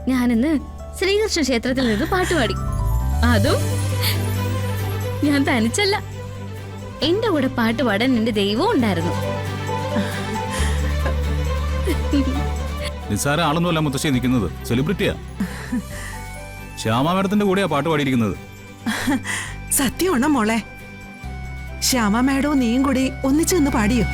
ഞാനിന്ന് ശ്രീകൃഷ്ണ ക്ഷേത്രത്തിൽ നിന്ന് പാട്ടുപാടി. അതും ഞാൻ തനിച്ചല്ല, എന്റെ കൂടെ പാട്ടുപാടാൻ എന്റെ ദൈവവും ഉണ്ടായിരുന്നു. നിസ്സാര ആളൊന്നുമല്ല മുത്തശ്ശി നിൽക്കുന്നത്, സെലിബ്രിറ്റിയാ. ശ്യാമ മാഡത്തിന്റെ കൂടെയാ പാട്ട് പാടിയിരിക്കുന്നത്. സത്യമാണോ മോളെ? ശ്യാമ മാഡവും നീയും കൂടി ഒന്നിച്ചു നിന്ന് പാടിയോ?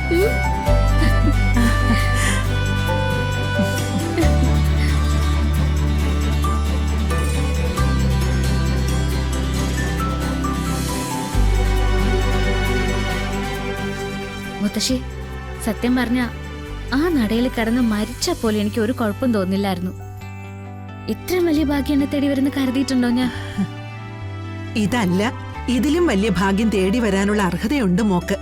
മുത്തശ്ശി, സത്യം പറഞ്ഞ ആ നടയിൽ കിടന്ന് മരിച്ച പോലെ എനിക്ക് ഒരു കുഴപ്പം തോന്നില്ലായിരുന്നു. ഇത്രയും വലിയ ഭാഗ്യം എന്നെ തേടി വരുന്ന കരുതിയിട്ടുണ്ടോ ഞാൻ? ഇതല്ല, ഇതിലും വലിയ ഭാഗ്യം തേടി വരാനുള്ള അർഹതയുണ്ട് മോക്ക്.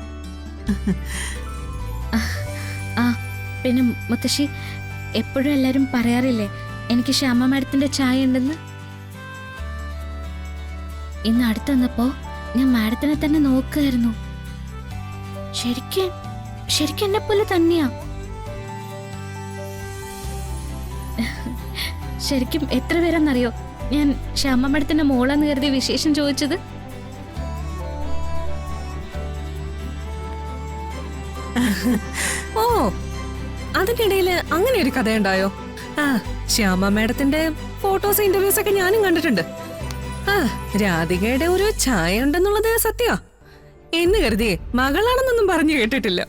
ആ പിന്നെ മുത്തശ്ശി, എപ്പോഴും എല്ലാരും പറയാറില്ലേ എനിക്ക് ശ്യാമ മാഡത്തിന്റെ ചായ ഉണ്ടെന്ന്. ഇന്ന് അടുത്ത് വന്നപ്പോ ഞാൻ മാഡത്തിനെ തന്നെ നോക്കുമായിരുന്നു. ശരിക്കും എന്നെ പോലെ തന്നെയാ. ശരിക്കും എത്ര പേരെന്നറിയോ ഞാൻ ശ്യാമ മാഡത്തിന്റെ മോളെന്ന് കരുതി വിശേഷം ചോദിച്ചത്? ഓ, അതിനിടയില് അങ്ങനെ ഒരു കഥയുണ്ടായോ? ആ, ശ്യാമ മാഡത്തിന്റെ ഫോട്ടോസ് ഇന്റർവ്യൂസ് ഒക്കെ ഞാനും കണ്ടിട്ടുണ്ട്. ആ, രാധികയുടെ ഒരു ചായ ഉണ്ടെന്നുള്ളത് സത്യ എന്ന് കരുതി മകളാണെന്നൊന്നും പറഞ്ഞു കേട്ടിട്ടില്ല.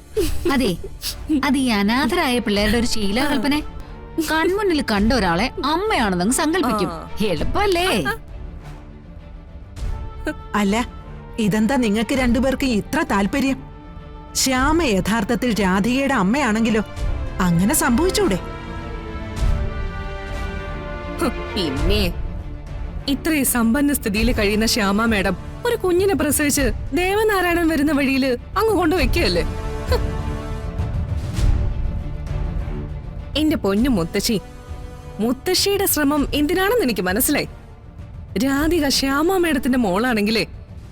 അതെ, അത് ഈ അനാഥരായ പിള്ളേരുടെ ഒരു ശീലകൽപ്പന. കൺമുന്നിൽ കണ്ട ഒരാളെ അമ്മയാണെന്നങ്ങ് സങ്കല്പിക്കും. എളുപ്പല്ലേ? അല്ല, ഇതെന്താ നിങ്ങൾക്ക് രണ്ടുപേർക്ക് ഇത്ര താല്പര്യം? ശ്യാമ യഥാർത്ഥത്തിൽ രാധികയുടെ അമ്മയാണെങ്കിലോ അങ്ങനെ സംഭവിച്ചൂടെ? പിന്നെ ഇത്രയും സമ്പന്ന സ്ഥിതിയിൽ കഴിയുന്ന ശ്യാമ മാഡം ഒരു കുഞ്ഞിനെ പ്രസവിച്ച് ദേവനാരായണൻ വരുന്ന വഴിയില് അങ്ങ് കൊണ്ടുവയ്ക്കുകയല്ലേ? എന്റെ പൊന്നു മുത്തശ്ശിയുടെ ശ്രമം എന്തിനാണെന്ന് എനിക്ക് മനസ്സിലായി. രാധിക ശ്യാമ മേഡത്തിന്റെ മോളാണെങ്കിലേ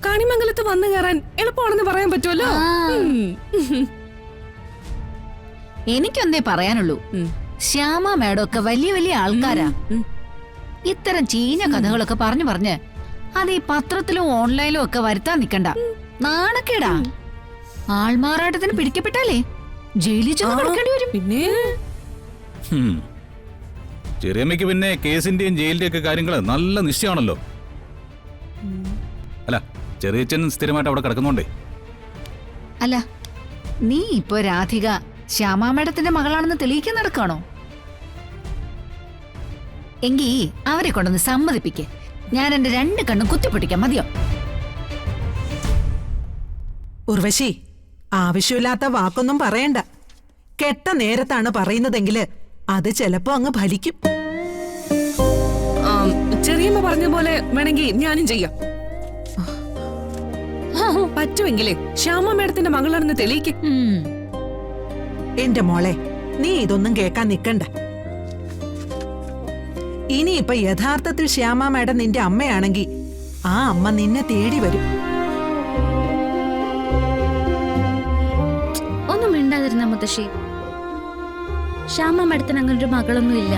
കണിമംഗലത്ത് വന്നു കയറാൻ എളുപ്പമാണെന്ന് പറയാൻ പറ്റുമല്ലോ. എനിക്കൊന്നേ പറയാനുള്ളൂ, ശ്യാമ മേഡം ഒക്കെ വലിയ വലിയ ആൾക്കാരാ. ഇത്തരം ചീഞ്ഞ കഥകളൊക്കെ പറഞ്ഞു അത് ഈ പത്രത്തിലും ഓൺലൈനിലും ഒക്കെ വരുത്താൻ നിക്കണ്ട. നാണക്കേടാ. ആൾമാറാട്ടത്തിന് പിടിക്കപ്പെട്ടാലേ ജയിലിൽ ചെന്ന് കിടക്കേണ്ടി വരും. പിന്നെ ചെറിയമ്മയ്ക്ക് പിന്നെ കേസിന്റെയും ജയിലിന്റെയും ഒക്കെ കാര്യങ്ങള് നല്ല നിശ്ചയമാണല്ലോ. അല്ല, ചെറിയച്ഛൻ സ്ഥിരമായിട്ട് അവിടെ കിടക്കുന്നുണ്ടേ. അല്ല, നീ ഇപ്പൊ രാധിക ശ്യാമ മേഡത്തിന്റെ മകളാണെന്ന് തെളിയിക്കാൻ നടക്കാണോ? എങ്കി അവരെ കൊണ്ടൊന്ന് സമ്മതിപ്പിക്ക്. ഞാൻ എന്റെ 2 കണ്ണും കുത്തിപ്പൊട്ടിക്കാം. മതിയോ? ഉർവശി, ആവശ്യമില്ലാത്ത വാക്കൊന്നും പറയണ്ട. കെട്ട നേരത്താണ് പറയുന്നതെങ്കില് അത് ചിലപ്പോ അങ്ങ് ഫലിക്കും. ചെറിയമ്മ പറഞ്ഞ പോലെ വേണമെങ്കിൽ ഞാനും ചെയ്യാം. പറ്റുമെങ്കിലേ ശ്യാമ മേഡത്തിന്റെ മകളാണെന്ന് തെളിയിക്കും. എന്റെ മോളെ, നീ ഇതൊന്നും കേക്കാൻ നിക്കണ്ട. ഇനിയിപ്പൊ യഥാർത്ഥത്തിൽ ശ്യാമ മാഡം നിന്റെ അമ്മയാണെങ്കിൽ ആ അമ്മ നിന്നെ തേടി വരും. ഒന്നും മിണ്ടാതിരുന്ന മുത്തശ്ശി. ശ്യാമ മാഡത്തിന് അങ്ങനെ ഒരു മകളൊന്നും ഇല്ല.